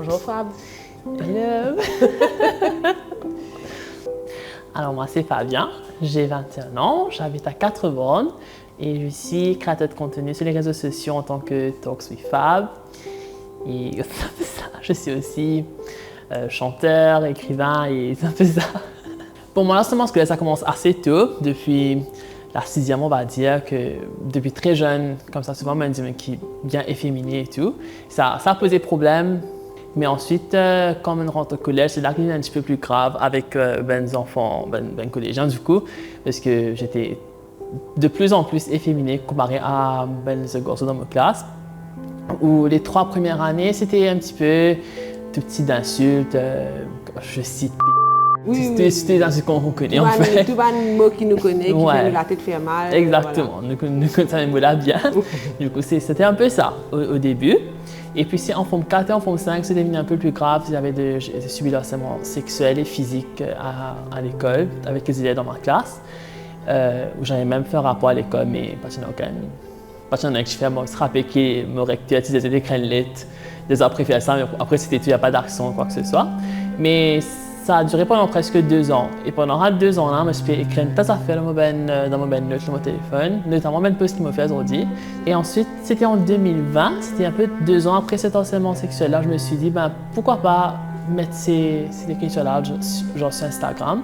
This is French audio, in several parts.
Bonjour Fab. Hello. Alors moi c'est Fabien, j'ai 21 ans, j'habite à 4 bornes et je suis créateur de contenu sur les réseaux sociaux en tant que Talks with Fab. Et c'est un peu ça, je suis aussi chanteur, écrivain et c'est un peu ça. Pour moi, lancement scolaire, ça commence assez tôt, depuis la 6e, on va dire, que depuis très jeune, comme ça, souvent, on me dit qui est bien efféminé et tout. Ça a posé problème, mais ensuite, quand on rentre au collège, c'est là qu'il est un petit peu plus grave avec les enfants, les collégiens du coup, parce que j'étais de plus en plus efféminé comparé à les garçons dans ma classe. Où les 3 premières années, c'était un petit peu tout petit d'insultes, je cite. Oui. C'était dans ce qu'on connaît en fait. Tout le mot qui nous connaît, qui fait la tête faire mal. Exactement, voilà. Nous connaissons les mots-là bien. Du coup, c'était un peu ça au début. Et puis, en forme 4 et en forme 5, c'était devenu un peu plus grave. J'ai subi le harcèlement sexuel et physique à l'école, avec les élèves dans ma classe. Où j'avais même fait un rapport à l'école, mais pas de aucun. Pas de que je fais, moi, se rappeler qu'il m'aurait utilisé des craignettes. Des heures après, ça, mais après, c'était tout, il n'y a pas d'action, quoi que ce soit. Mais ça a duré pendant presque 2 ans. Et pendant 2 ans, là, je me suis fait écrire une tasse à faire dans mon note sur mon téléphone, notamment une post qu'il m'a fait aujourd'hui. Et ensuite, c'était en 2020, c'était un peu 2 ans après cet harcèlement sexuel-là, je me suis dit, pourquoi pas mettre ces écritures-là, genre sur Instagram.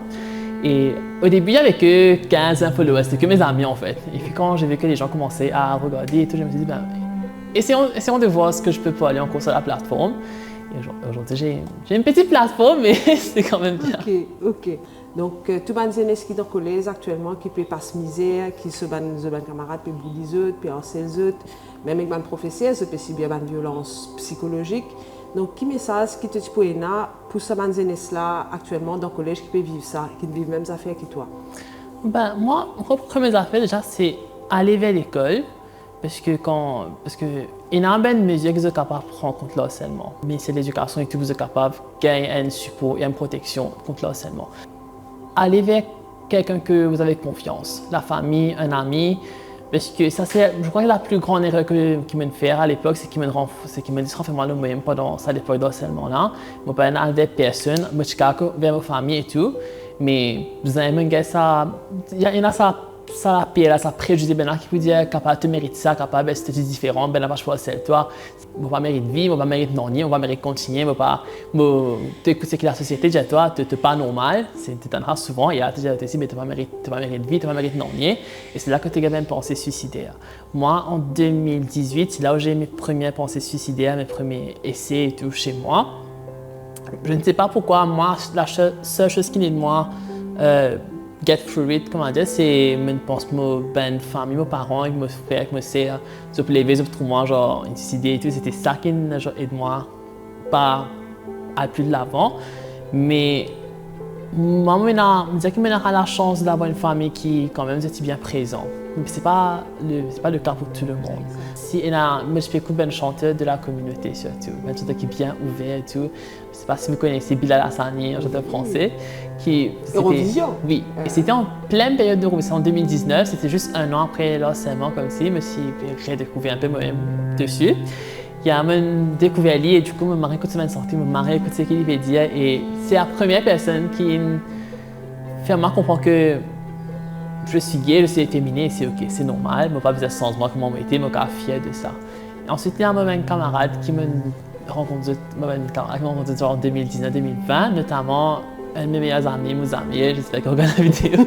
Et au début, il n'y avait que 15 followers, c'était que mes amis en fait. Et puis quand j'ai vu que les gens commençaient à regarder et tout, je me suis dit, essayons de voir ce que je peux pas aller en cours sur la plateforme. Et aujourd'hui, j'ai une petite plateforme, mais c'est quand même bien. Ok. Donc, tout le monde qui est dans le collège actuellement, qui peut pas se miser, qui se ban camarades, peut brûler les autres, peut harceler les autres, même avec les professeurs, ça peut subir des violences psychologiques. Donc, quel message qui te dit pour ce là actuellement dans le collège qui peut vivre ça, qui vivent les mêmes affaires que toi? Moi, mon premier affaire déjà, c'est aller vers l'école. Parce que il y a une mesure qui est capable de prendre contre le harcèlement. Mais c'est l'éducation et que vous êtes capable de gagner un support et une protection contre le harcèlement. Allez vers quelqu'un que vous avez confiance, la famille, un ami. Parce que ça, je crois que la plus grande erreur qu'ils me fait à l'époque, c'est qu'ils me disent renfermement le moyen pendant ça, l'époque d'harcèlement-là. Je ne peux pas aller vers personne, je suis vers ma famille et tout. Mais vous avez ça, il y en a ça. Ça la ça préjudice qui peut dire capable de mériter ça, capable d'être différent, la vache pour celle toi, on va mériter de vivre, on va mériter non, on va mériter de continuer, on va écouter que la société dit toi, tu pas normal, c'est t'en souvent, il y a déjà aussi mais tu vas mériter de vivre, tu vas mériter non, et c'est là que tu as même pensée suicidaire. Moi en 2018, c'est là où j'ai mes premières pensées suicidaires, mes premiers essais et tout chez moi. Je ne sais pas pourquoi moi la seule chose qui est de moi get through it, comment dire, c'est, je pense, ma famille, mes parents, mes frères, mes sœurs, sur les vis pour moi, genre, une idée et tout, c'était ça qui aide moi pas à plus de l'avant. Mais moi, je dirais que j'ai la chance d'avoir une famille qui, quand même, est bien présente. Mais ce n'est pas le cas pour tout le monde. Moi, je fais beaucoup de chanteurs de la communauté, surtout. Un chanteur qui est bien ouvert et tout. Je ne sais pas si vous connaissez Bilal Hassani, un chanteur français. Eurovision? Oui. Et c'était en pleine période d'Eurovision, en 2019. C'était juste 1 an après l'harcèlement, comme si. Je me suis redécouvert un peu moi-même dessus. Il y a une découverte et du coup, je me écoute cette sortie, je me écoute ce qu'il veut dire. Et c'est la première personne qui fait moi comprendre que je suis gay, je suis efféminé, c'est ok, c'est normal, je n'ai pas besoin de changement comme on était, je suis fier de ça. Et ensuite, il y a un camarade qui m'a rencontré en 2019-2020, notamment un de mes meilleurs amis, j'espère qu'on regarde la vidéo.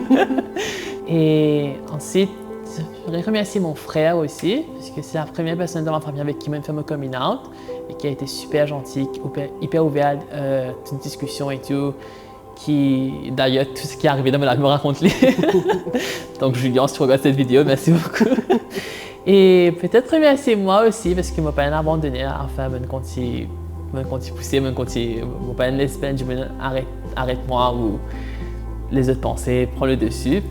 Et ensuite, je voudrais remercier mon frère aussi, parce que c'est la première personne dans ma famille avec qui m'a fait mon coming out et qui a été super gentil, hyper ouvert à toute discussion et tout. D'ailleurs, tout ce qui est arrivé dans ma vie me raconte-le. Donc Julien, si tu regardes cette vidéo, merci beaucoup. Et peut-être remercier moi aussi, parce qu'il ne m'a pas abandonné, enfin, me continue pousser, me pas laisser je me arrête-moi ou les autres pensées, prends le dessus.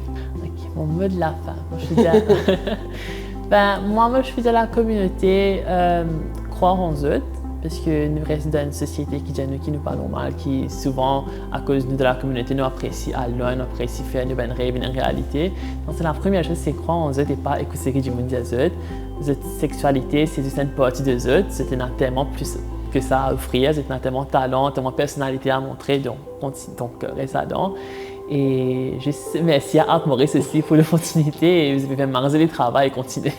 Mon mot de la fin, moi je suis de la communauté croire en autres, parce que nous restons dans une société qui nous pas normal, qui souvent, à cause de la communauté, nous apprécie à l'un, nous apprécie faire une bonne rêve, une réalité. Donc c'est la première chose, c'est croire en autres et pas écouter ce que du monde dit aux autres. Cette sexualité, c'est juste une partie des autres, c'est tellement plus que ça a à offrir. Vous avez tellement de talent, tellement de personnalité à montrer, donc restez là-dedans. Et merci à Art Maurice aussi pour l'opportunité et vous avez fait marrer le travail et continuer.